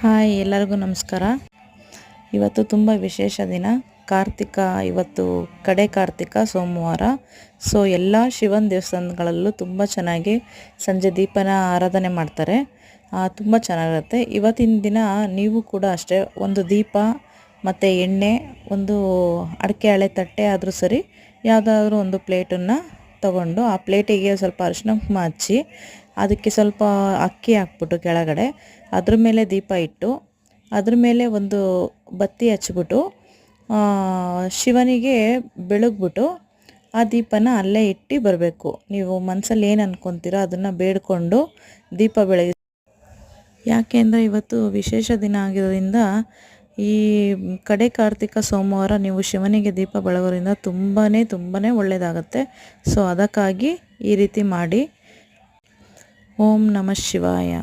Hi ಎಲ್ಲರಿಗೂ ನಮಸ್ಕಾರ. ಇವತ್ತು ತುಂಬ ವಿಶೇಷ ದಿನ. ಕಾರ್ತಿಕ, ಇವತ್ತು ಕಡೆ ಕಾರ್ತಿಕ ಸೋಮವಾರ. ಸೊ ಎಲ್ಲ ಶಿವನ ದೇವಸ್ಥಾನಗಳಲ್ಲೂ ತುಂಬ ಚೆನ್ನಾಗಿ ಸಂಜೆ ದೀಪನ ಆರಾಧನೆ ಮಾಡ್ತಾರೆ. ತುಂಬ ಚೆನ್ನಾಗಿರುತ್ತೆ. ಇವತ್ತಿನ ದಿನ ನೀವು ಕೂಡ ಅಷ್ಟೇ ಒಂದು ದೀಪ ಮತ್ತು ಎಣ್ಣೆ, ಒಂದು ಅಡಿಕೆ ಹಳೆ ತಟ್ಟೆ ಆದರೂ ಸರಿ, ಯಾವುದಾದ್ರೂ ಒಂದು ಪ್ಲೇಟನ್ನು ತಗೊಂಡು ಆ ಪ್ಲೇಟಿಗೆ ಸ್ವಲ್ಪ ಅರಿಶಿನ ಕುಂಕುಮ ಹಚ್ಚಿ ಅದಕ್ಕೆ ಸ್ವಲ್ಪ ಅಕ್ಕಿ ಹಾಕ್ಬಿಟ್ಟು ಕೆಳಗಡೆ ಅದ್ರ ಮೇಲೆ ದೀಪ ಇಟ್ಟು ಅದ್ರ ಮೇಲೆ ಒಂದು ಬತ್ತಿ ಹಚ್ಬಿಟ್ಟು ಶಿವನಿಗೆ ಬೆಳಗ್ಬಿಟ್ಟು ಆ ದೀಪನ ಅಲ್ಲೇ ಇಟ್ಟು ಬರಬೇಕು. ನೀವು ಮನಸ್ಸಲ್ಲಿ ಏನು ಅಂದ್ಕೊತೀರೋ ಅದನ್ನು ಬೇಡಿಕೊಂಡು ದೀಪ ಬೆಳಗಿ. ಯಾಕೆಂದರೆ ಇವತ್ತು ವಿಶೇಷ ದಿನ ಆಗಿರೋದ್ರಿಂದ ಈ ಕಡೆ ಕಾರ್ತಿಕ ಸೋಮವಾರ ನೀವು ಶಿವನಿಗೆ ದೀಪ ಬೆಳಗೋದ್ರಿಂದ ತುಂಬಾ ಒಳ್ಳೆಯದಾಗತ್ತೆ. ಸೊ ಅದಕ್ಕಾಗಿ ಈ ರೀತಿ ಮಾಡಿ. ಓಂ ನಮಃ ಶಿವಾಯ.